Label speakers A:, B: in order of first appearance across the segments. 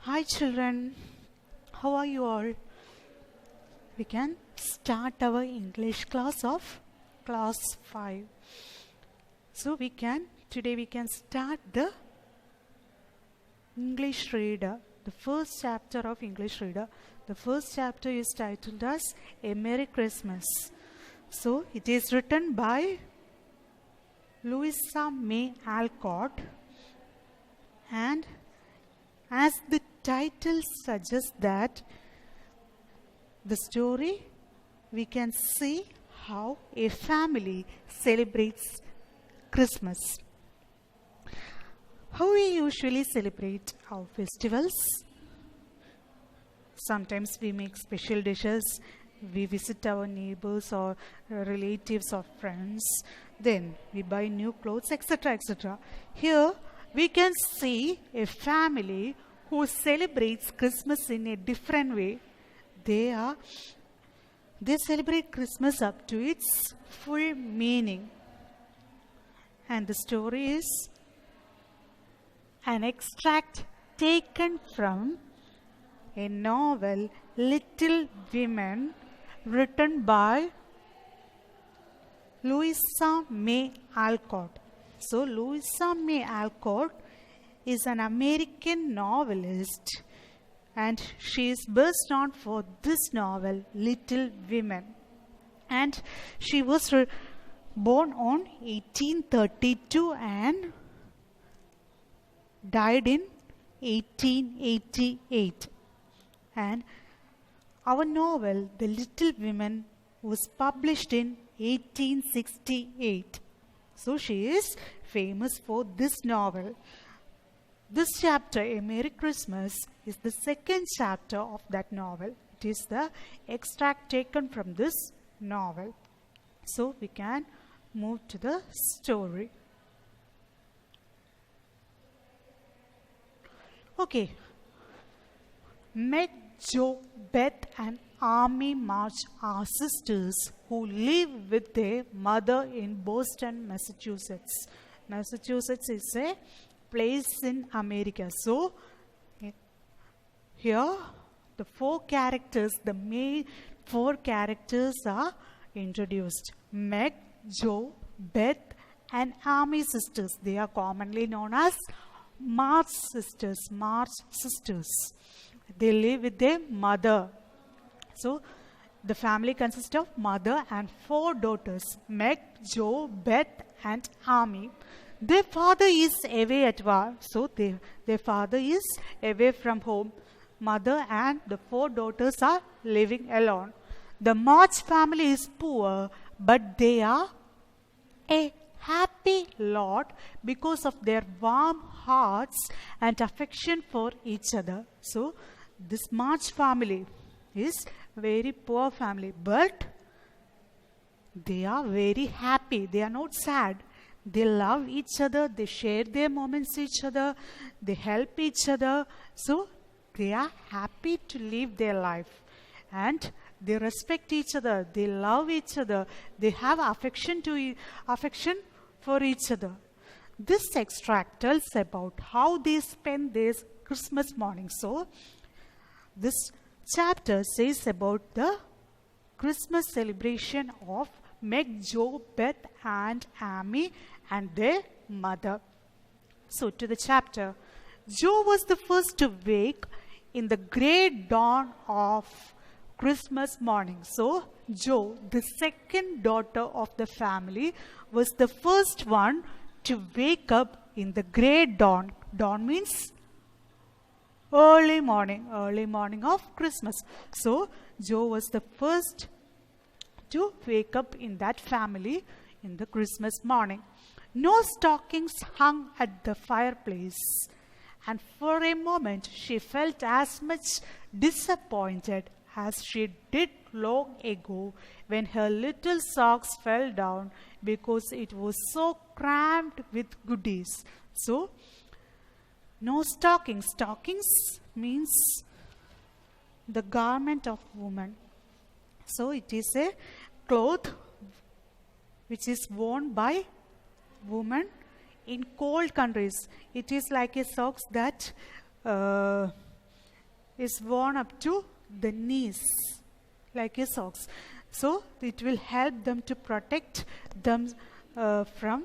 A: Hi children, how are you all? We can start our English class of class 5. So today we can start the English Reader, the first chapter of English Reader. The first chapter is titled as A Merry Christmas. So it is written by Louisa May Alcott, and as the title suggests that the story, we can see how a family celebrates Christmas. How we usually celebrate our festivals? Sometimes we make special dishes, we visit our neighbors or relatives or friends, then we buy new clothes, etc. etc. Here we can see a family who celebrates Christmas in a different way. They celebrate Christmas up to its full meaning. And the story is an extract taken from a novel, Little Women, written by Louisa May Alcott. So Louisa May Alcott is an American novelist, and she is best known for this novel, Little Women. And she was born on 1832 and died in 1888. And our novel, The Little Women, was published in 1868. So she is famous for this novel. This chapter, A Merry Christmas, is the second chapter of that novel. It is the extract taken from this novel. So we can move to the story. Okay. Meg, Jo, Beth and Amy March are sisters who live with their mother in Boston, Massachusetts. Massachusetts is a place in America. So here the main four characters are introduced. Meg, Jo, Beth and Amy sisters. They are commonly known as March sisters. They live with their mother. So the family consists of mother and four daughters, Meg, Jo, Beth and Amy. Their father is away at war, so their father is away from home. Mother and the four daughters are living alone. The March family is poor, but they are a happy lot because of their warm hearts and affection for each other. So this March family is very poor family, but they are very happy. They are not sad. They love each other. They share their moments with each other. They help each other. So they are happy to live their life. And they respect each other. They love each other. They have affection for each other. This extract tells about how they spend their Christmas morning. So this chapter says about the Christmas celebration of Meg, Jo, Beth and Amy and their mother. So to the chapter. Jo was the first to wake in the great dawn of Christmas morning. So Jo, the second daughter of the family, was the first one to wake up in the great dawn. Dawn means early morning of Christmas. So Jo was the first to wake up in that family in the Christmas morning. No stockings hung at the fireplace, and for a moment she felt as much disappointed as she did long ago when her little socks fell down because it was so crammed with goodies. So no stockings. Stockings means the garment of woman. So it is a cloth which is worn by women in cold countries. It is like a socks that is worn up to the knees like a socks. So it will help them to protect them from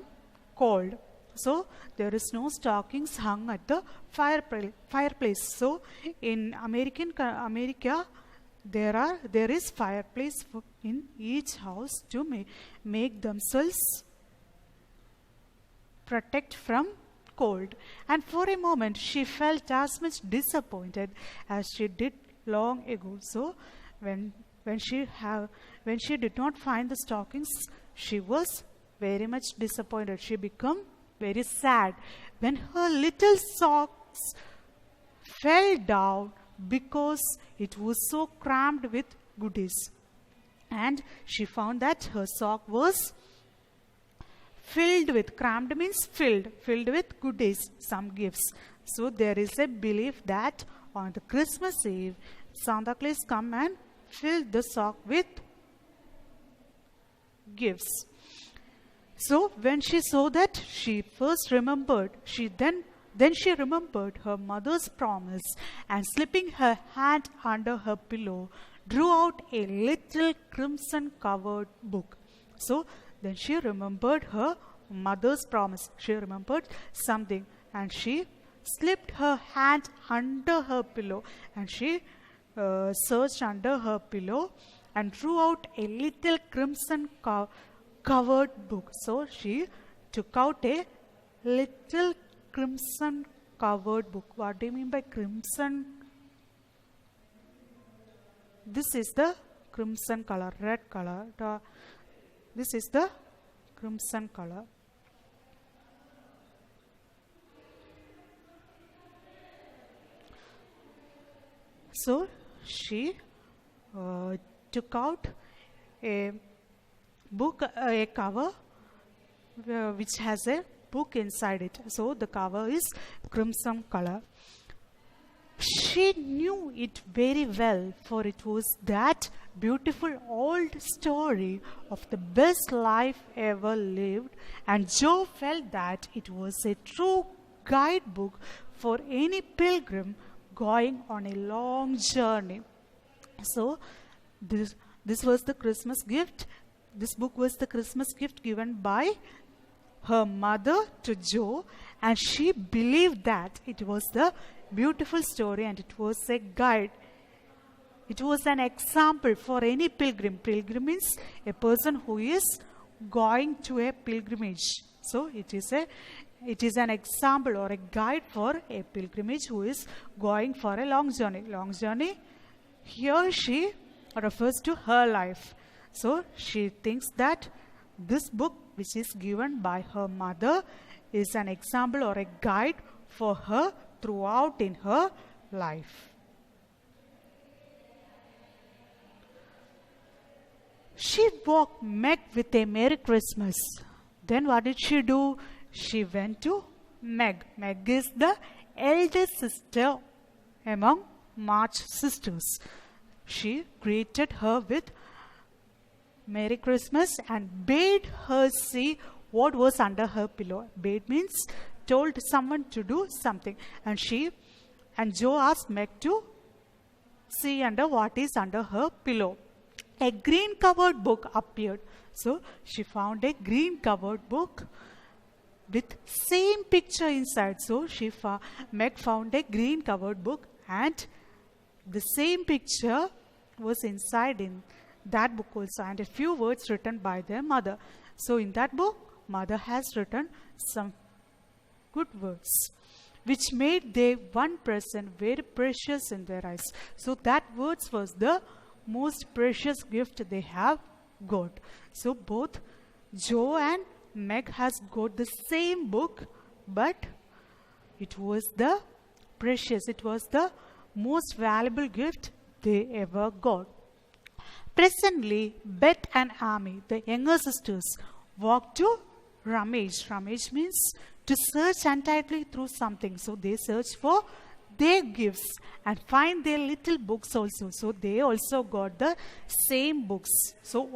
A: cold. So there is no stockings hung at the fireplace. So in America, there is fireplace in each house to make themselves protect from cold. And for a moment she felt as much disappointed as she did long ago. So when she did not find the stockings, she was very much disappointed. She became very sad when her little socks fell down because it was so crammed with goodies. And she found that her sock was filled with, crammed means filled with goodies, some gifts. So there is a belief that on the Christmas Eve, Santa Claus come and fill the sock with gifts. So when she saw that, she first remembered, then she remembered her mother's promise, and slipping her hand under her pillow, drew out a little crimson covered book. So then she remembered her mother's promise. She remembered something, and she slipped her hand under her pillow, and she searched under her pillow and drew out a little crimson covered book. So she took out a little crimson covered book. What do you mean by crimson? This is the crimson color, red color. This is the crimson color. So she took out a book, a cover which has a book inside it. So the cover is crimson color. She knew it very well, for it was that beautiful old story of the best life ever lived, and Joe felt that it was a true guidebook for any pilgrim going on a long journey. So this was the Christmas gift. This book was the Christmas gift given by her mother to Joe, and she believed that it was the beautiful story and it was a guide. It was an example for any pilgrim. Pilgrim means a person who is going to a pilgrimage. So it is an example or a guide for a pilgrimage who is going for a long journey. Long journey, here she refers to her life. So she thinks that this book, which is given by her mother, is an example or a guide for her throughout in her life. She woke Meg with a Merry Christmas. Then what did she do? She went to Meg. Meg is the eldest sister among March sisters. She greeted her with Merry Christmas and bade her see what was under her pillow. Bade means told someone to do something. And Joe asked Meg to see under what is under her pillow. A green covered book appeared. So she found a green covered book with same picture inside. So Meg found a green covered book, and the same picture was inside in that book also, and a few words written by their mother. So in that book, mother has written some good words which made their one present very precious in their eyes. So that words was the most precious gift they have got. So both Joe and Meg has got the same book, but it was the precious, it was the most valuable gift they ever got. Presently, Beth and Amy, the younger sisters, walked to rummage. Rummage means to search untidily through something. So they search for their gifts and find their little books also. So they also got the same books. So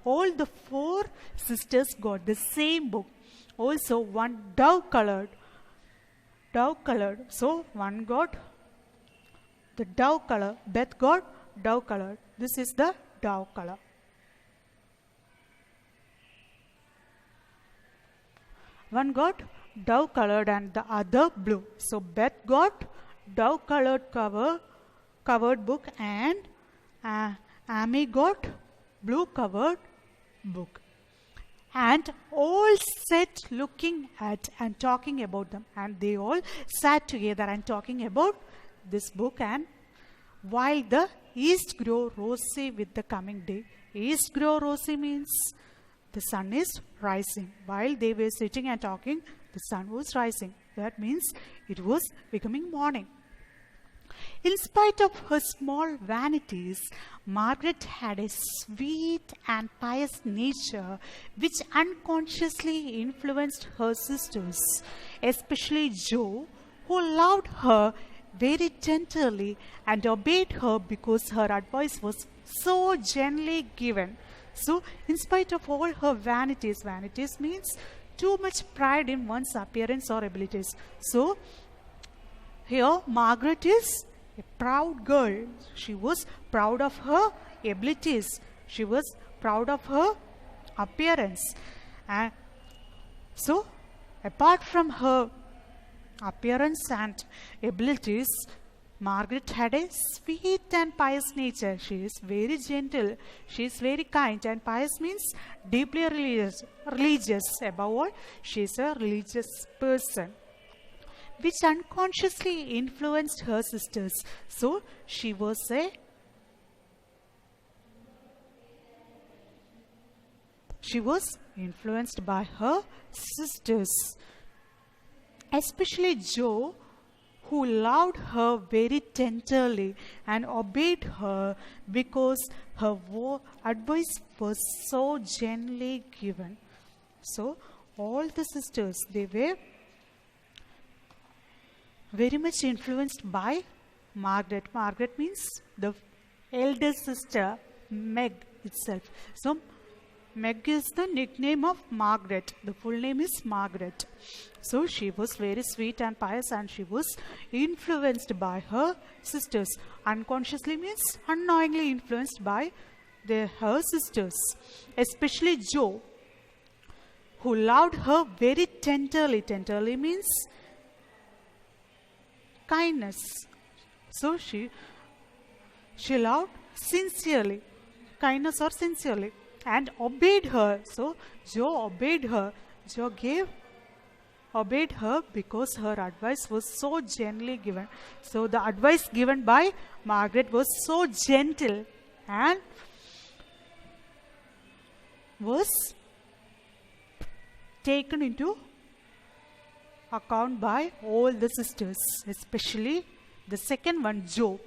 A: all the four sisters got the same book. Also one dove colored. So one got the dove color. Beth got dove color. This is the dove color. One got dove colored and the other blue. So Beth got dove colored covered book, and Amy got blue covered book. And all sat looking at and talking about them. And they all sat together and talking about this book. And while the east grew rosy with the coming day. East grew rosy means the sun is rising. While they were sitting and talking, the sun was rising. That means it was becoming morning. In spite of her small vanities, Margaret had a sweet and pious nature which unconsciously influenced her sisters, especially Jo, who loved her very tenderly and obeyed her because her advice was so gently given. So, in spite of all her vanities, vanities means too much pride in one's appearance or abilities. So, here Margaret is a proud girl. She was proud of her abilities. She was proud of her appearance. And so, apart from her appearance and abilities, Margaret had a sweet and pious nature. She is very gentle. She is very kind. And pious means deeply religious. Above all, she is a religious person, which unconsciously influenced her sisters. So, she was influenced by her sisters, especially Jo, who loved her very tenderly and obeyed her because her advice was so gently given. So, all the sisters, they were very much influenced by Margaret. Margaret means the elder sister, Meg itself. So, Meg is the nickname of Margaret. The full name is Margaret. So, she was very sweet and pious, and she was influenced by her sisters. Unconsciously means unknowingly influenced by her sisters, especially Jo, who loved her very tenderly. Tenderly means kindness. So, she loved sincerely, kindness or sincerely, and obeyed her. So, Jo obeyed her. Jo obeyed her because her advice was so gently given. So, the advice given by Margaret was so gentle and was taken into account by all the sisters, especially the second one, Jo.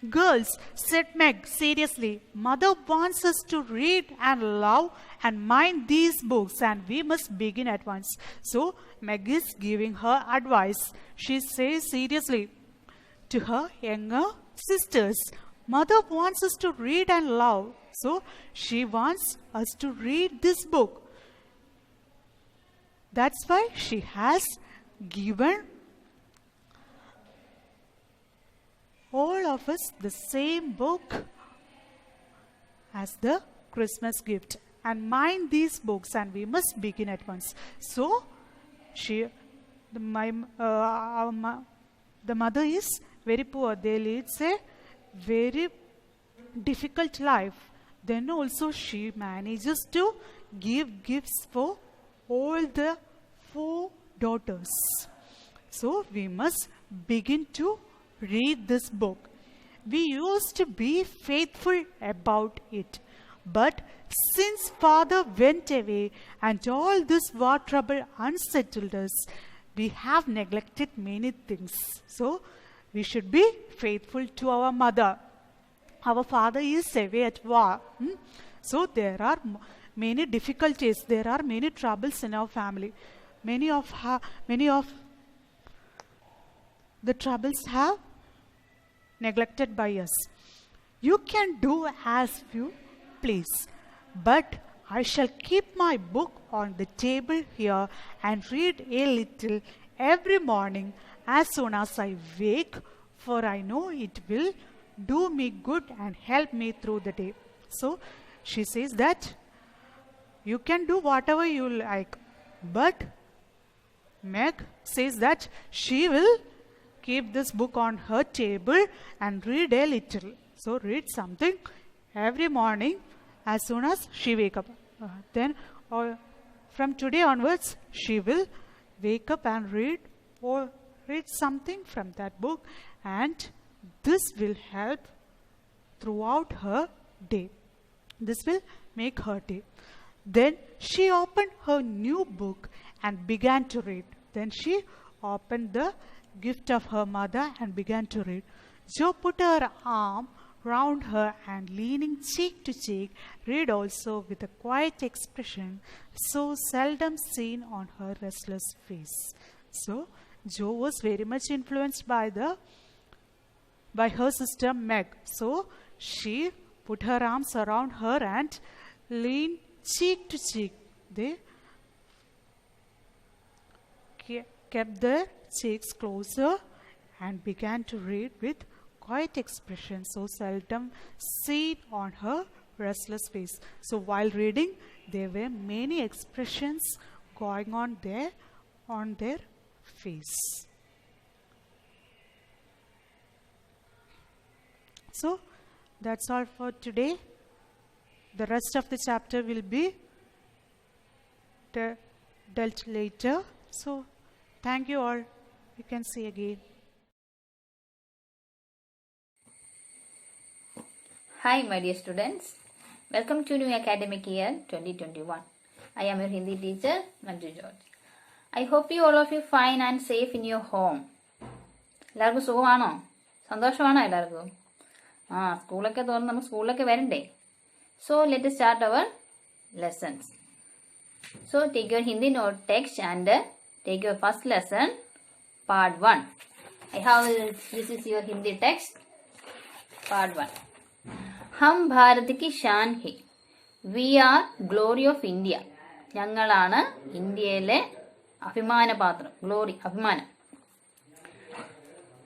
A: Girls, said Meg seriously, Mother wants us to read and love and mind these books, and we must begin at once. So, Meg is giving her advice. She says seriously to her younger sisters, Mother wants us to read and love. So, she wants us to read this book. That's why she has given all of us the same book as the Christmas gift, and mind these books, and we must begin at once. So, the mother is very poor. They lead a very difficult life. Then also she manages to give gifts for all the 4 daughters. So, we must begin to read this book. We used to be faithful about it, but since Father went away and all this war trouble unsettled us, we have neglected many things. So, we should be faithful to our mother. Our father is away at war. So, there are many difficulties. There are many troubles in our family. Many of the troubles have neglected by us. You can do as you please, but I shall keep my book on the table here and read a little every morning as soon as I wake, for I know it will do me good and help me through the day. So she says that you can do whatever you like, but Meg says that she will keep this book on her table and read a little. So read something every morning as soon as she wake up. Then from today onwards she will wake up and read something from that book, and this will help throughout her day. This will make her day. Then she opened her new book and began to read. Then she opened the gift of her mother and began to read. Jo put her arm round her and leaning cheek to cheek, read also with a quiet expression so seldom seen on her restless face. So Jo was very much influenced by her sister Meg. So she put her arms around her and leaned cheek to cheek. They kept their cheeks closer and began to read with quiet expression so seldom seen on her restless face. So while reading, there were many expressions going on there on their face. So that's all for today. The rest of the chapter will be dealt later. So thank you all. You can see again.
B: Hi my dear students. Welcome to new academic year 2021. I am your Hindi teacher Manju George. I hope you all of you fine and safe in your home. എല്ലാവർക്കും സുഖമാണോ? സന്തോഷമാണോ എല്ലാവർക്കും? സ്കൂളൊക്കെ തുറന്ന് നമുക്ക് സ്കൂളിലൊക്കെ വരണ്ടേ? So let us start our lessons. So take your Hindi note text and take your first lesson, part 1. This is your Hindi text, part 1. हम भारत की शान है. We are glory of India. ഞങ്ങളാണ് ഇന്ത്യയിലെ അഭിമാനപാത്രം. ഗ്ലോറി, അഭിമാനം.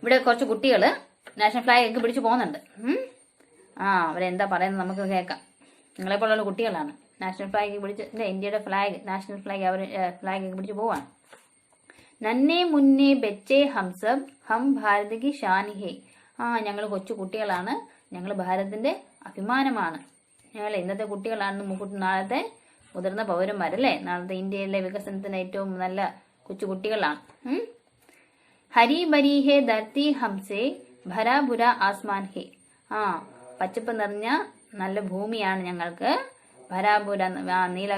B: ഇവിടെ കുറച്ച് കുട്ടികൾ നാഷണൽ ഫ്ലാഗ് ഒക്കെ പിടിച്ചു പോകുന്നുണ്ട്. അവരെന്താ പറയുന്നത് നമുക്ക് കേൾക്കാം. നിങ്ങളെപ്പോലുള്ള കുട്ടികളാണ് നാഷണൽ ഫ്ലാഗ് പിടിച്ച് ഇന്ത്യയുടെ ഫ്ലാഗ്, നാഷണൽ ഫ്ലാഗ് അവർ ഫ്ലാഗ് ഒക്കെ പിടിച്ച് പോവാണ്. നന്നേ മുന്നേ ബെച്ചേ ഹംസബ് ഹം ഭാരത് കി ഷാൻ ഹേ. ഞങ്ങൾ കൊച്ചു കുട്ടികളാണ്, ഞങ്ങൾ ഭാരതത്തിന്റെ അഭിമാനമാണ്. ഞങ്ങൾ ഇന്നത്തെ കുട്ടികളാണ്, നാളത്തെ മുതിർന്ന പൗരന്മാരല്ലേ, നാളത്തെ ഇന്ത്യയിലെ വികസനത്തിന് ഏറ്റവും നല്ല കൊച്ചു കുട്ടികളാണ്. ഹരി ബരി ഹേ ധർത്തി ഹംസേ ഭരാ ബുരാ ആസ്മാൻ ഹേ. പച്ചപ്പ് നിറഞ്ഞ നല്ല ഭൂമിയാണ് ഞങ്ങൾക്ക്. ഭരാപുര,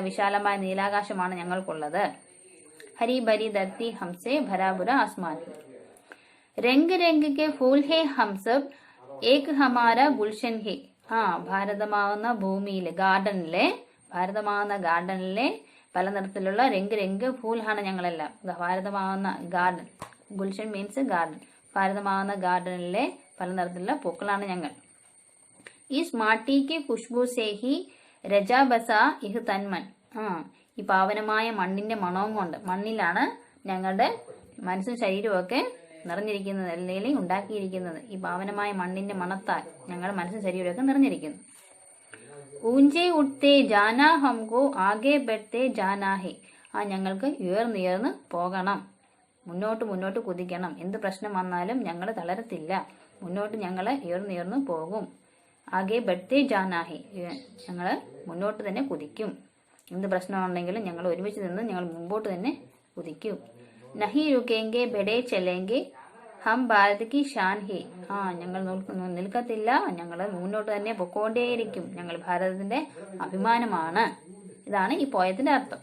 B: വിശാലമായ നീലാകാശമാണ് ഞങ്ങൾക്കുള്ളത്. ഹരി ബരി ധർത്തി ഹംസേ ഭരാപുര ആസ്മാൻ ഹേ. രംഗ് രംഗ് കെ ഫൂൽ ഹേ ഹംസബ് ഏക് ഹമാര ഗുൽഷൻ ഹേ. ഭാരതമാകുന്ന ഭൂമിയിലെ ഗാർഡനിലെ പല നിറത്തിലുള്ള രംഗ് രംഗ് ഫൂലാണ് ഞങ്ങളെല്ലാം. ഭാരതമാകുന്ന ഗാർഡൻ, ഗുൽഷൻ മീൻസ് ഗാർഡൻ. ഭാരതമാകുന്ന ഗാർഡനിലെ പല നിറത്തിലുള്ള പൂക്കളാണ് ഞങ്ങൾ. ഇസ് മാട്ടി കി ഖുശ്ബു സേ ഹി രജാ ബസാ ഇഹ് തന്മൻ. ഈ പാവനമായ മണ്ണിന്റെ മണവും കൊണ്ട്, മണ്ണിലാണ് ഞങ്ങളുടെ മനസ്സും ശരീരവും ഒക്കെ നിറഞ്ഞിരിക്കുന്നത്, അല്ലെങ്കിൽ ഉണ്ടാക്കിയിരിക്കുന്നത്. ഈ പാവനമായ മണ്ണിന്റെ മണത്താൽ ഞങ്ങളുടെ മനസ്സും ശരീരവും ഒക്കെ നിറഞ്ഞിരിക്കുന്നു. ഊഞ്ചേ ഉട്ടെ ജാനാ ഹംകോ ആകെ ബെട്ടെ ജാനാ ഹേ. ഞങ്ങൾക്ക് ഉയർന്നുയർന്ന് പോകണം, മുന്നോട്ട് കുതിക്കണം. എന്ത് പ്രശ്നം വന്നാലും ഞങ്ങൾ തളരത്തില്ല, മുന്നോട്ട് ഞങ്ങൾ ഉയർന്നുയർന്നു പോകും. ആകെ ബെട്ടെ ജാനാ ഹേ. ഞങ്ങൾ മുന്നോട്ട് തന്നെ കുതിക്കും. എന്ത് പ്രശ്നമുണ്ടെങ്കിലും ഞങ്ങൾ ഒരുമിച്ച് നിന്ന് ഞങ്ങൾ മുമ്പോട്ട് തന്നെ കുതിക്കും. നഹി രുക്കേങ്കെ ബെഡേ ചെല്ലേങ്കെ ഹം ഭാരത് കി ഷാൻ ഹേ. ഞങ്ങൾ നിൽക്കത്തില്ല, ഞങ്ങൾ മുന്നോട്ട് തന്നെ പൊക്കോണ്ടേയിരിക്കും. ഞങ്ങൾ ഭാരതത്തിന്റെ അഭിമാനമാണ്. ഇതാണ് ഈ പോയത്തിന്റെ അർത്ഥം.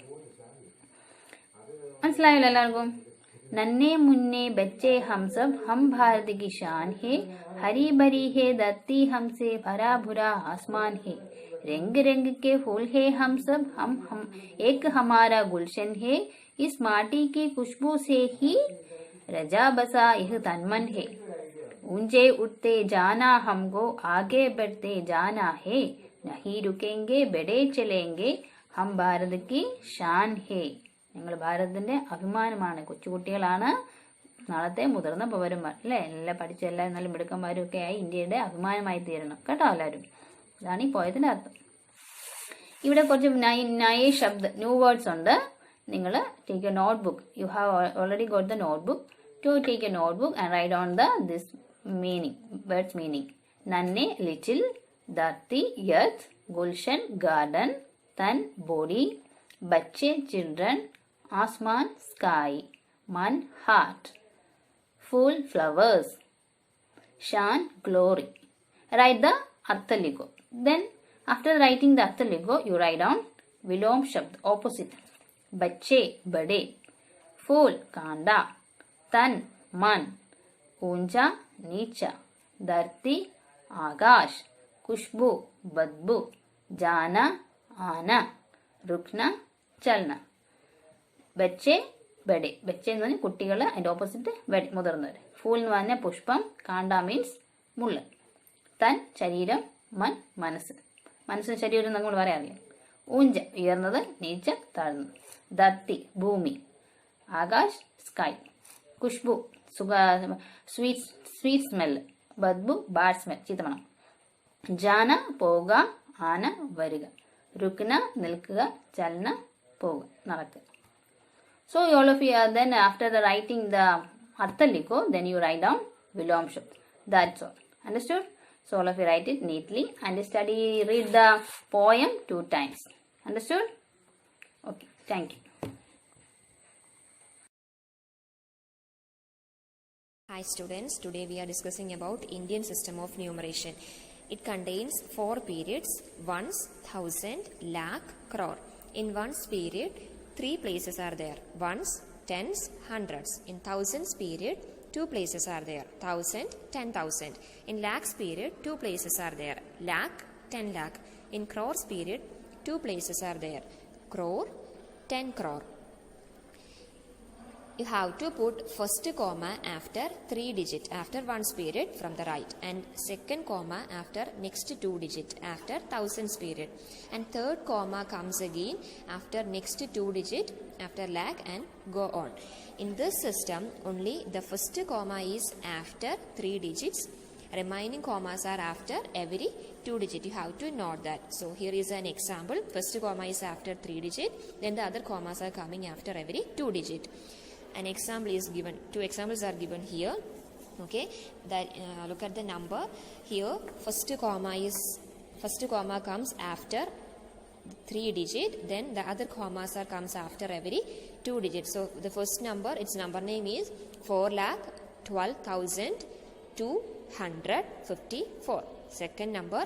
B: മനസ്സിലായല്ലോ എല്ലാവർക്കും? നന്നേ മുന്നേ ബച്ചേ ഹംസബ് ഹം ഭാരത് കി ഷാൻ ഹേ. ഹരി ഭരി ഹേ ധർത്തി ഹംസേ ഭരാ ഭുരാ ആസ്മാൻ ഹേ. രംഗ് രംഗ് के फूल है हम सब, हम एक हमारा गुलशन है. इस माटी की खुशबू से ही रजा बसा यह तन्मन है. ऊंचे उठते जाना हमको आगे बढ़ते जाना है. नहीं रुकेंगे बड़े चलेंगे हम भारत की शान है. ഞങ്ങൾ ഭാരതത്തിന്റെ അഭിമാനമാണ്, കൊച്ചുകുട്ടികളാണ്, നാളത്തെ മുതിർന്ന പൗരന്മാർ അല്ലേ, എല്ലാം പഠിച്ച എല്ലാവരും നല്ല മിടുക്കന്മാരും ഒക്കെ ആയി ഇന്ത്യയുടെ അഭിമാനമായി തീരണം കേട്ടോ എല്ലാവരും. ഇതാണ് ഈ പോയതിന്റെ അർത്ഥം. ഇവിടെ കുറച്ച് നയ ശബ്ദ ന്യൂ വേർഡ്സ് ഉണ്ട്. നിങ്ങൾ take a notebook. You have already got the notebook. To take a notebook and write on this meaning, words meaning. Nanne little, dirty earth, gulshan garden, tan body, bacche children, asman sky, man heart, fool flowers, shan glory. Write the arthaligo. Then after writing the arthaligo, you write down vilom shabd opposite. Bacche bade, fool kanda, tan man, ऊंचा नीचा, धरती आकाश, खुशबू बदबू, जाना आना, रुकना चलना. बच्चे बड़े, बच्चे എന്ന് പറഞ്ഞാൽ കുട്ടികൾ, അതിന്റെ ഓപ്പോസിറ്റ് മുതിർന്നവർ. ഫൂൽ എന്ന് പറഞ്ഞാൽ പുഷ്പം, കാണ്ട മീൻസ് മുള്ള്, തൻ ശരീരം, മൻ മനസ്സ്, മനസ്സിന് ശരീരം നമ്മൾ പറയാറില്ല. ഊഞ്ച ഉയർന്നത്, നീച്ച താഴ്ന്നത്, ധർത്തി ഭൂമി, ആകാശ് സ്കൈ, ഖുഷ്ബു സ്വീറ്റ് സ്മെൽ, ബദ്ബു ബാഡ് സ്മെൽ ചീത്തമണം, ജാന പോവുക, ആന വരിക, രുക്ന നിൽക്കുക, ചലന പോവുക നടക്കുക. So all of you then after the writing the arthaliko, then you write down vilom shabd. That's all. Understood? So all of you write it neatly and read the poem 2 times. Understood? Okay. Thank you.
C: Hi students, today we are discussing about Indian system of numeration. It contains 4 periods: ones, thousand, lakh, crore. In ones period, 3 places are there: ones, tens, hundreds. In thousands period, 2 places are there: 1000, 10,000. In lakhs period, 2 places are there: lakh, 10 lakh. In crores period, 2 places are there: crore, 10 crore. You have to put first comma after 3 digit after ones period from the right, and second comma after next 2 digit after thousands period, and third comma comes again after next 2 digit after lakh, and go on. In this system, only the first comma is after 3 digits. Remaining commas are after every 2 digit. You have to note that. So here is an example. First comma is after 3 digit, then the other commas are coming after every 2 digit. An example is given. 2 examples are given here. Okay, that look at the number here. First comma comes after 3 digit, then the other commas are comes after every 2 digits. So the first number, its number name is 4,12,254. Second number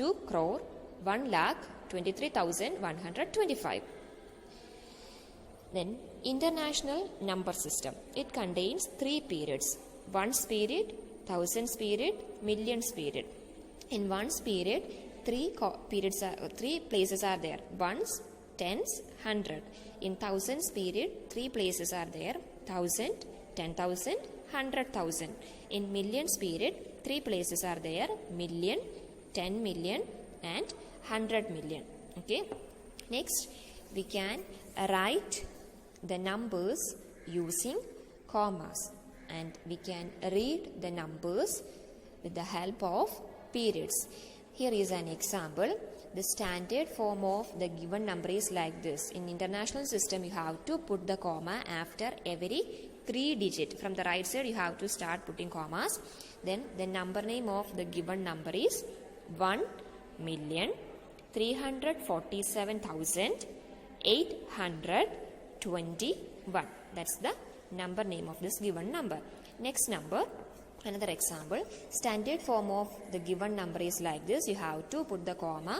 C: 2 crore 1,23,125. Then international number system. It contains 3 periods: ones period, thousands period, millions period. In ones period, 3 places are there: ones, tens, 100. In thousands period, 3 places are there: 1,000, 10,000, 100,000. In millions period, 3 places are there: million, 10 million, and 100 million. Okay. Next, we can write the numbers using commas, and we can read the numbers with the help of periods. Here is an example. The standard form of the given number is like this. In international system, you have to put the comma after every 3 digit. From the right side, you have to start putting commas. Then the number name of the given number is 1,347,821. That's the number name of this given number. Next number, another example. Standard form of the given number is like this. You have to put the comma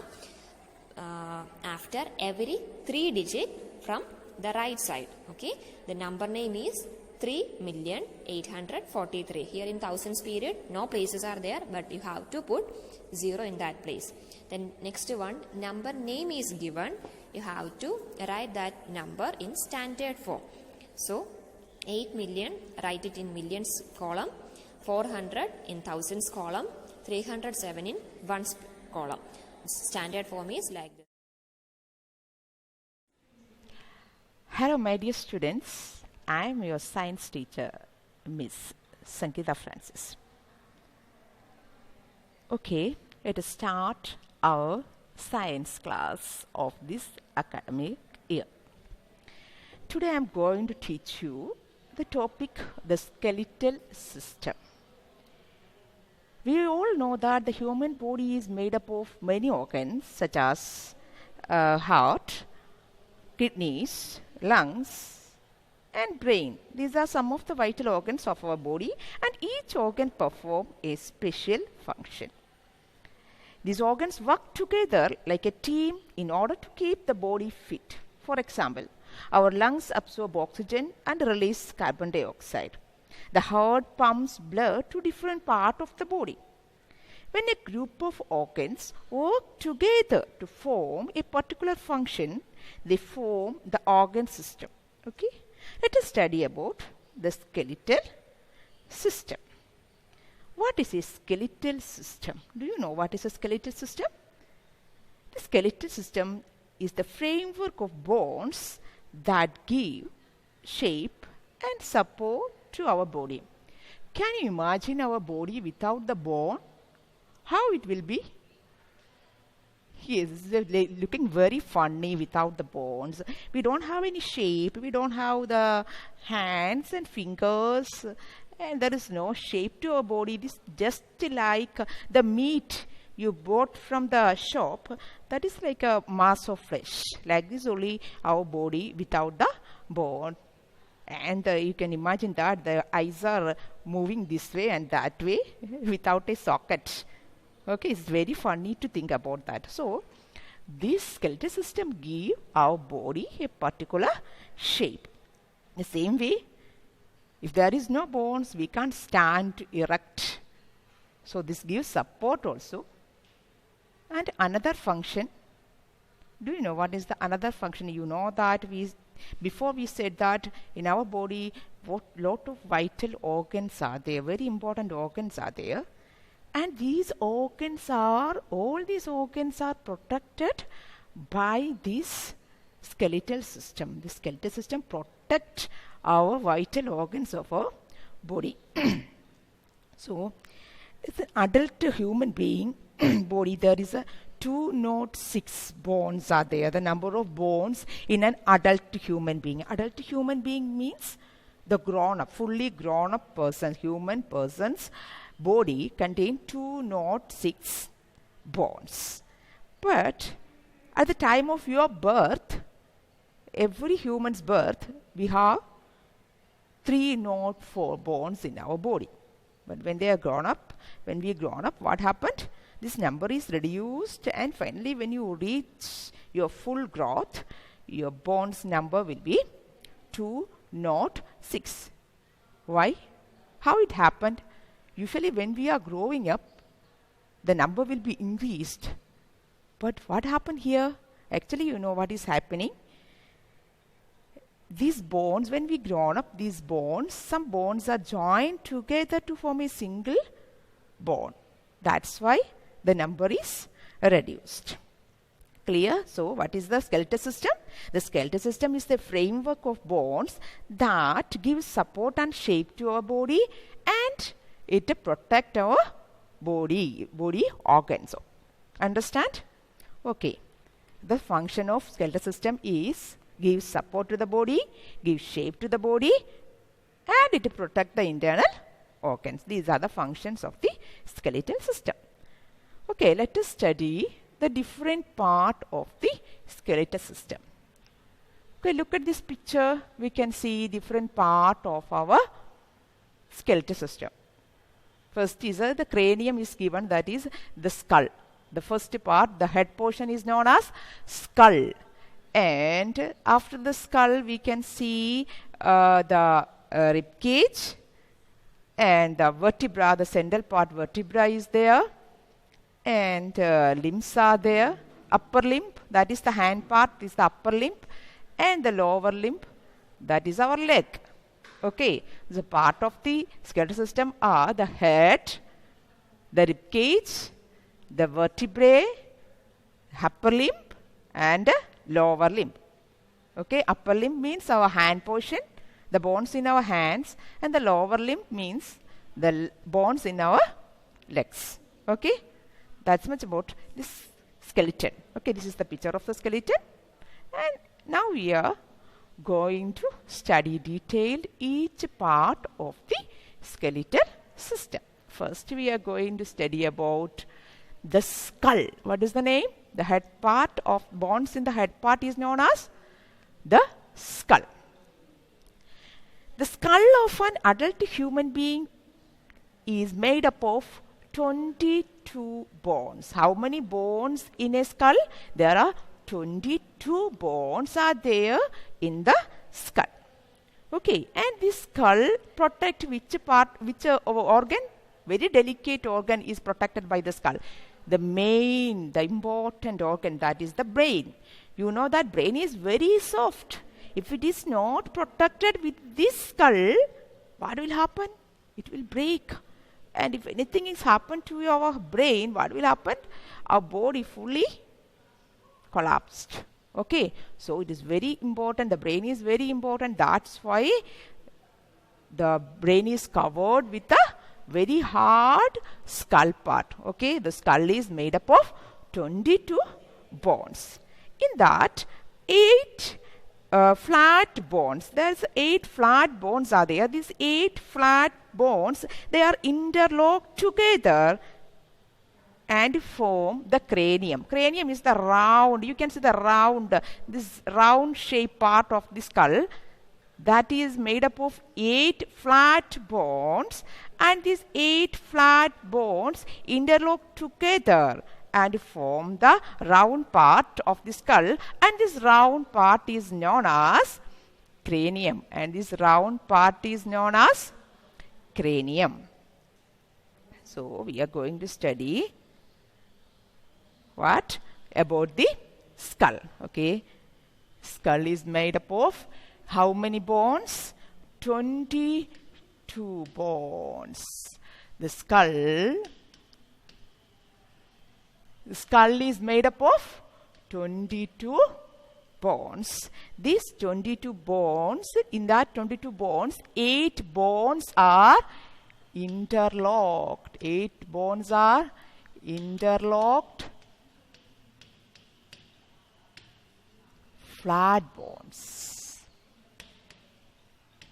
C: after every 3 digit from the right side. Okay, the number name is 3,843,000. Here in thousands period, no places are there, but you have to put 0 in that place. Then next one, number name is given. You have to write that number in standard form. So 8 million, write it in millions column, 400 in thousands column, 307 in ones column. Standard form is like this.
D: Hello my dear students, I am your science teacher. Miss Sangeeta Francis. Okay, let us start our science class of this academic year. Today I am going to teach you the topic, the skeletal system. We all know that the human body is made up of many organs such as heart, kidneys, lungs, and brain. These are some of the vital organs of our body, and each organ performs a special function. These organs work together like a team in order to keep the body fit. For example, our lungs absorb oxygen and release carbon dioxide. The heart pumps blood to different parts of the body. When a group of organs work together to form a particular function, they form the organ system. Okay? Let us study about the skeletal system. What is a skeletal system? Do you know what is a skeletal system? The skeletal system is the framework of bones that give shape and support to our body. Can you imagine our body without the bone? How it will be? Yes, it's looking very funny without the bones. We don't have any shape. We don't have the hands and fingers. And there is no shape to our body. It is just like the meat you bought from the shop. That is like a mass of flesh. Like this only our body without the bone. And you can imagine that the eyes are moving this way and that way without a socket. Okay, it's very funny to think about that. So, this skeletal system gives our body a particular shape. The same way, if there is no bones, we can't stand erect. So, this gives support also. And another function, do you know what is the another function? You know that before we said that in our body, lot of vital organs are there, very important organs are there. And all these organs are protected by this skeletal system. The skeletal system protects our vital organs of our body. So, it's an adult human being body. There is 206 bones are there. The number of bones in an adult human being. Adult human being means the grown-up, fully grown-up person, human person's body contains 206 bones. But at the time of your birth, every human's birth, we have 304 bones in our body. But when they are grown up, when we are grown up, what happened? This number is reduced, and finally when you reach your full growth, your bones number will be 206. Why? How it happened? Usually when we are growing up, the number will be increased. But what happened here? Actually, you know what is happening? These bones, when we grown up, these bones, some bones are joined together to form a single bone. That's why the number is reduced. Clear? So, what is the skeletal system? The skeletal system is the framework of bones that gives support and shape to our body, and it protects our body organs. Understand? Okay. The function of skeletal system is give support to the body, give shape to the body, and it protects the internal organs. These are the functions of the skeletal system. Okay, let us study the different part of the skeletal system. Okay, look at this picture. We can see different part of our skeletal system. First is the cranium is given, that is the skull. The first part, the head portion is known as skull. And after the skull, we can see the rib cage and the vertebra, the central part vertebra is there. And limbs are there. Upper limb, that is the hand part, is the upper limb. And the lower limb, that is our leg. Okay, the part of the skeletal system are the head, the rib cage, the vertebrae, upper limb, and lower limb. Okay, upper limb means our hand portion, the bones in our hands, and the lower limb means the bones in our legs. Okay, that's much about this skeleton. Okay, this is the picture of the skeleton, and now we are going to study detailed each part of the skeletal system. First, we are going to study about the skull. What is the name? The head part of bones in the head part is known as the skull. The skull of an adult human being is made up of 22 bones. How many bones in a skull? There are 22 bones are there in the skull. Okay, and this skull protect which part, which organ? Very delicate organ is protected by the skull. The main, the important organ, that is the brain. You know that brain is very soft. If it is not protected with this skull, what will happen? It will break. And if anything is happened to our brain, what will happen? Our body fully collapsed. Okay, so it is very important. The brain is very important. That's why the brain is covered with a very hard skull part. Okay, the skull is made up of 22 bones. In that, 8 flat bones. There's 8 flat bones are there. These 8 flat bones, they are interlocked together and form the cranium. Cranium is the round. You can see the round, this round shape part of the skull. That is made up of 8 flat bones, and these 8 flat bones interlock together and form the round part of the skull, and this round part is known as cranium, and this round part is known as cranium. So we are going to study what about the skull. Okay, skull is made up of how many bones? 22 bones. The skull is made up of 22 bones. These 22 bones, in that 22 bones, 8 bones are interlocked. 8 bones are interlocked flat bones.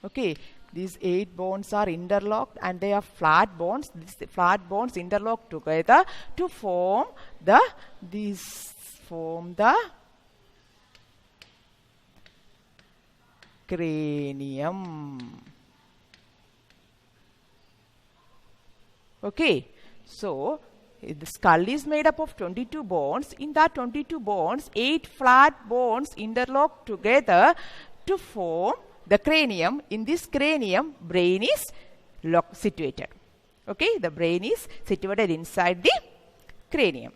D: Okay, these 8 bones are interlocked and they are flat bones. These flat bones interlock together to form the cranium. Okay, so the skull is made up of 22 bones. In that 22 bones, 8 flat bones interlock together to form the cranium. In this cranium, brain is situated. Okay, the brain is situated inside the cranium.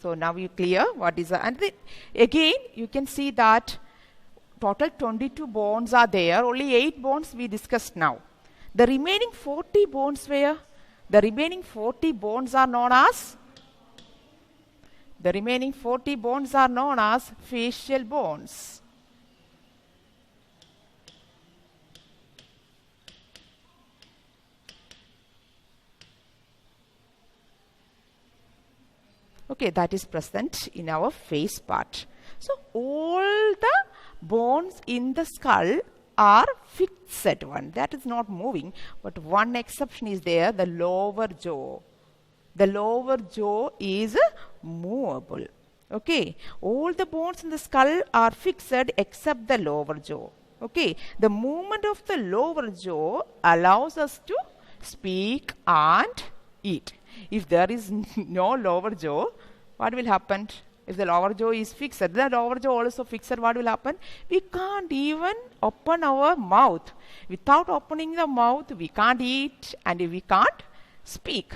D: So now you clear what is the, and again you can see that total 22 bones are there. Only 8 bones we discussed now. The remaining 40 bones where? The remaining 40 bones are known as facial bones. Okay, that is present in our face part. So all the bones in the skull are fixed one. That is not moving, but one exception is there, the lower jaw. The lower jaw is movable. Okay, all the bones in the skull are fixed except the lower jaw. Okay, the movement of the lower jaw allows us to speak and eat. If there is no lower jaw, what will happen? If the lower jaw is fixed, the lower jaw also fixed, what will happen? We can't even open our mouth. Without opening the mouth, we can't eat and we can't speak.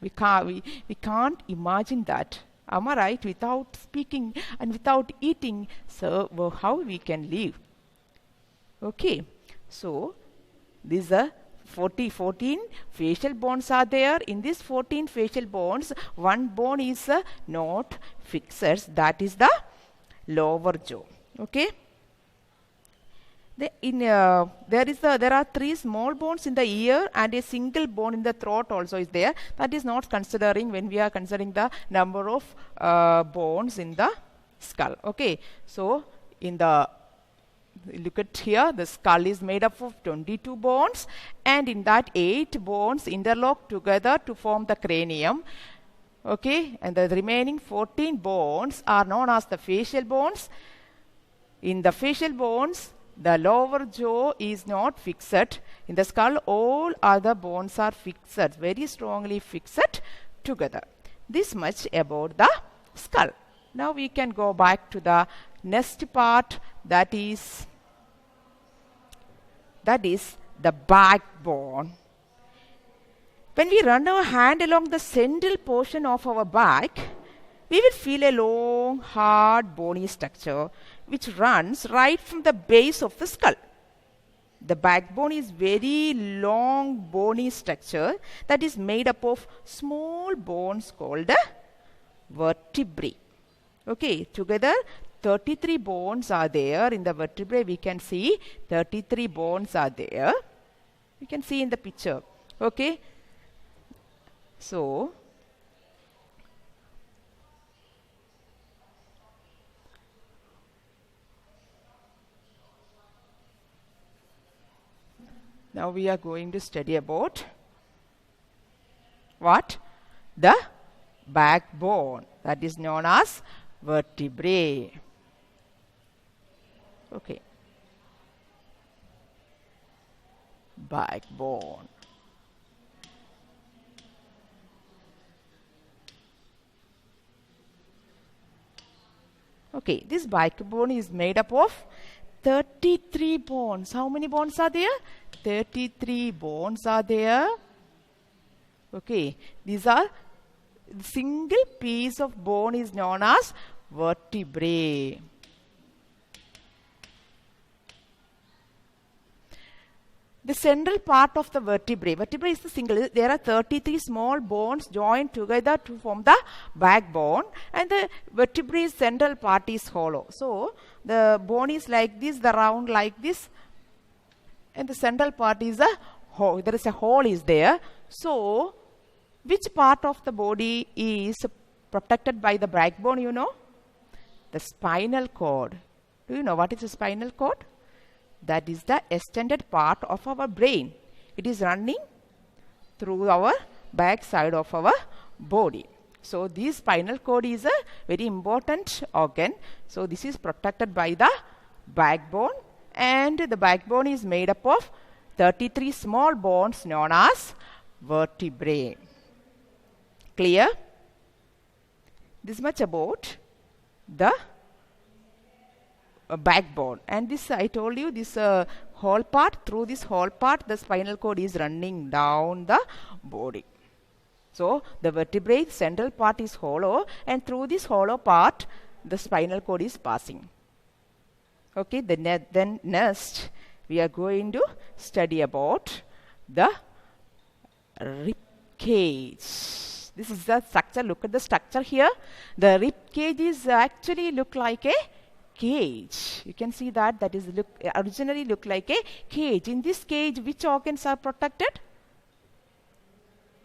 D: We can't imagine that. Am I right? Without speaking and without eating, so how we can live? Okay, so these are 14 facial bones are there. In these 14 facial bones, one bone is not fixed, that is the lower jaw. Okay, There are 3 small bones in the ear and a single bone in the throat also is there. That is not considering when we are considering the number of bones in the skull. Okay, so look at here, the skull is made up of 22 bones, and in that 8 bones interlock together to form the cranium. Okay, and the remaining 14 bones are known as the facial bones. In the facial bones, the lower jaw is not fixed. In the skull, all other bones are fixed, very strongly fixed together. This much about the skull. Now we can go back to the next part, that is the backbone. When we run our hand along the central portion of our back, we will feel a long, hard, bony structure which runs right from the base of the skull. The backbone is very long, bony structure that is made up of small bones called vertebrae. Okay, together 33 bones are there in the vertebrae. We can see 33 bones are there. You can see in the picture. Okay. So, now we are going to study about what? The backbone, that is known as vertebrae. Okay. Backbone. Okay, this backbone is made up of 33 bones. How many bones are there? 33 bones are there. Okay, these are single piece of bone is known as vertebrae. The central part of the vertebrae is the single. There are 33 small bones joined together to form the backbone, and the vertebrae's central part is hollow. So the bone is like this, the round like this, and the central part is a hole. There is a hole is there. So which part of the body is protected by the backbone, you know? The spinal cord. Do you know what is the spinal cord? That is the extended part of our brain. It is running through our back side of our body. So this spinal cord is a very important organ. So this is protected by the backbone, and the backbone is made up of 33 small bones known as vertebrae. Clear? This much about the backbone. And this, I told you, this whole part, through this whole part, the spinal cord is running down the body. So the vertebrae central part is hollow, and through this hollow part, the spinal cord is passing. Okay, then next we are going to study about the rib cage. This is the structure. Look at the structure here. The rib cage is actually look like a cage. You can see that is originally look like a cage. In this cage, which organs are protected?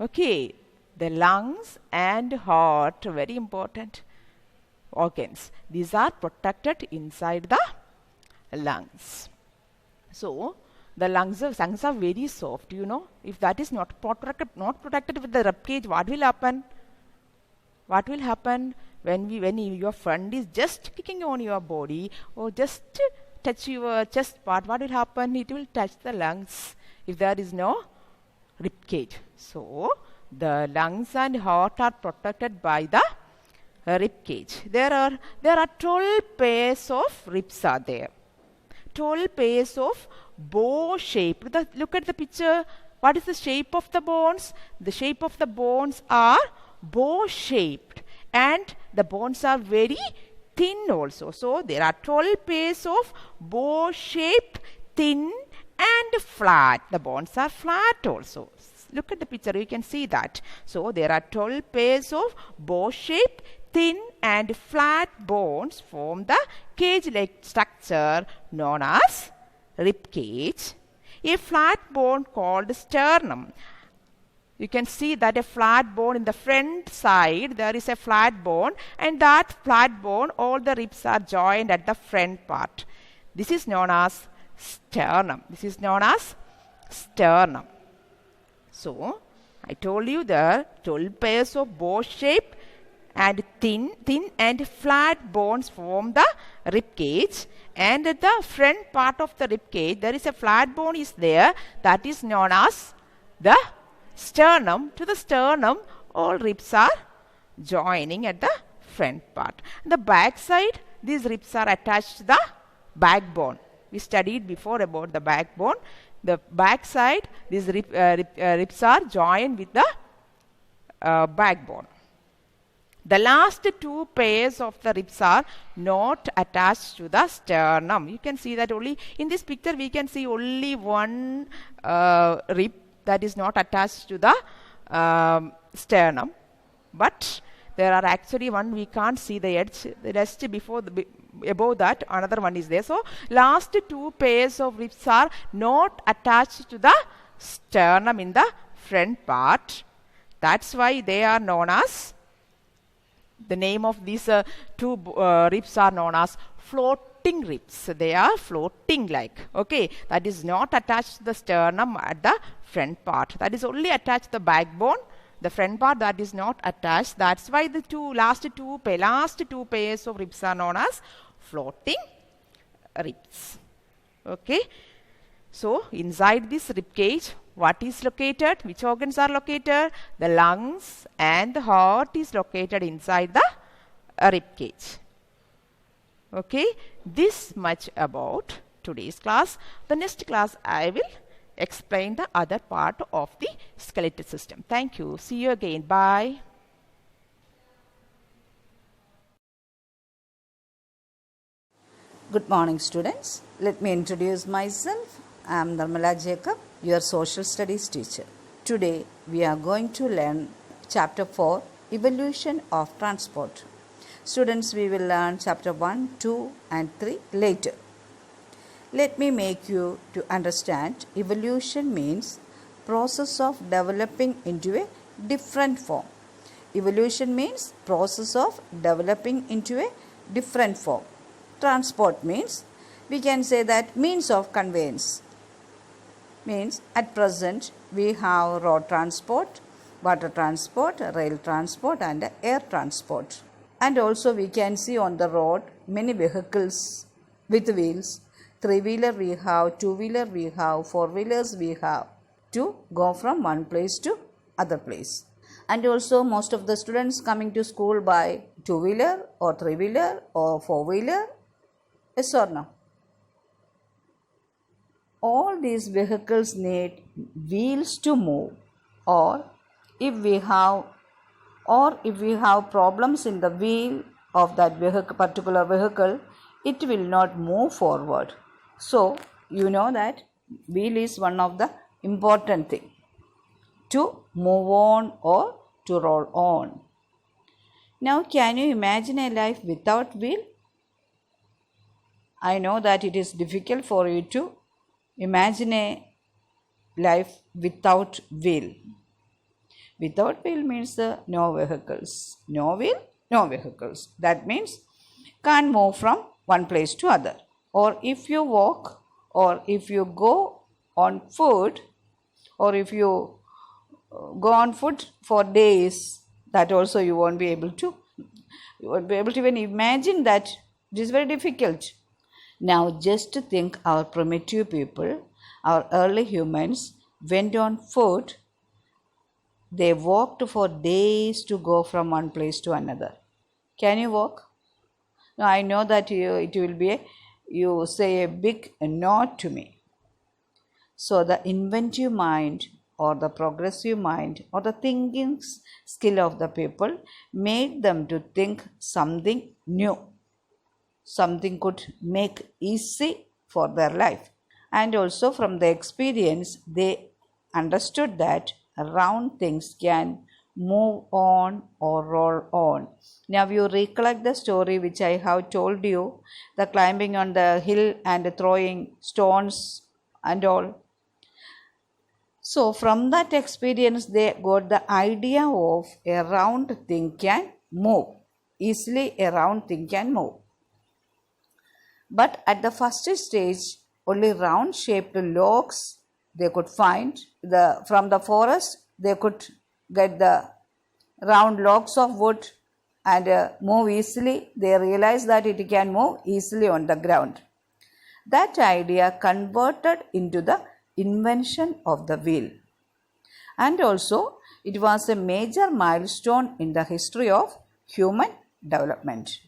D: Okay, the lungs and heart, very important organs. These are protected inside the lungs. So the lungs are very soft, you know. If that is not protected with the rib cage, what will happen? What will happen when your friend is just kicking on your body or just touch your chest part? What will happen? It will touch the lungs if there is no rib cage. So the lungs and heart are protected by the rib cage. There are 12 pairs of ribs are there. 12 pairs of bow shape. Look at the picture. What is the shape of the bones? The shape of the bones are bow shaped, and the bones are very thin also. So there are 12 pairs of bow shaped, thin and flat. The bones are flat also. Look at the picture, you can see that. So there are 12 pairs of bow shaped, thin and flat bones form the cage-like structure known as rib cage, a flat bone called sternum. You can see that a flat bone in the front side, there is a flat bone, and that flat bone, all the ribs are joined at the front part. This is known as sternum. This is known as sternum. So, I told you there are 12 pairs of bow-shaped and thin and flat bones form the rib cage, and at the front part of the rib cage there is a flat bone is there, that is known as the sternum. To the sternum, all ribs are joining at the front part. The back side, these ribs are attached to the backbone. We studied before about the backbone. The back side, these ribs are joined with the backbone. The last two pairs of the ribs are not attached to the sternum. You can see that only in this picture we can see only one rib that is not attached to the sternum. But there are actually one, we can't see the edge. The rest above that another one is there. So last two pairs of ribs are not attached to the sternum in the front part. That's why they are known as, the name of these two ribs are known as floating ribs. They are floating like, okay, that is not attached to the sternum at the front part. That is only attached to the backbone. The front part, that is not attached. That's why the last two pairs of ribs are known as floating ribs. Okay. So inside this rib cage, what is located? Which organs are located? The lungs and the heart is located inside the rib cage. Okay. This much about today's class. The next class I will explain the other part of the skeletal system. Thank you. See you again. Bye.
E: Good morning, students. Let me introduce myself. I am Nirmala Jacob, your social studies teacher. Today we are going to learn chapter 4, Evolution of Transport. Students, we will learn chapter 1, 2 and 3 later. Let me make you to understand evolution means process of developing into a different form. Evolution means process of developing into a different form. Transport means, we can say that means of conveyance. Means at present we have road transport, water transport, rail transport and air transport. And also we can see on the road many vehicles with wheels. 3-wheeler we have, 2-wheeler we have, 4-wheelers we have to go from one place to other place. And also most of the students coming to school by 2-wheeler or 3-wheeler or 4-wheeler. Yes or no? All these vehicles need wheels to move, or if we have problems in the wheel of that particular vehicle, it will not move forward. So you know that wheel is one of the important thing to move on or to roll on. Now can you imagine a life without wheel? I know that it is difficult for you to imagine a life without wheel. Without wheel means no vehicles. No wheel, no vehicles. That means can't move from one place to other. Or if you walk, or if you go on foot, or if you go on foot for days, that also you won't be able to even imagine that. It is very difficult. Now just to think, our primitive people, our early humans went on foot. They walked for days to go from one place to another. Can you walk? Now I know that it will be you say a big no to me. So the inventive mind or the progressive mind or the thinking skill of the people made them to think something new. Something could make easy for their life. And also from the experience they understood that round things can move on or roll on. Now you recollect the story which I have told you, the climbing on the hill and throwing stones and all. So from that experience they got the idea of a round thing can move. Easily a round thing can move. But at the first stage only round shaped logs they could find. From the forest they could get the round logs of wood and move easily. They realized that it can move easily on the ground. That idea converted into the invention of the wheel. And also it was a major milestone in the history of human development.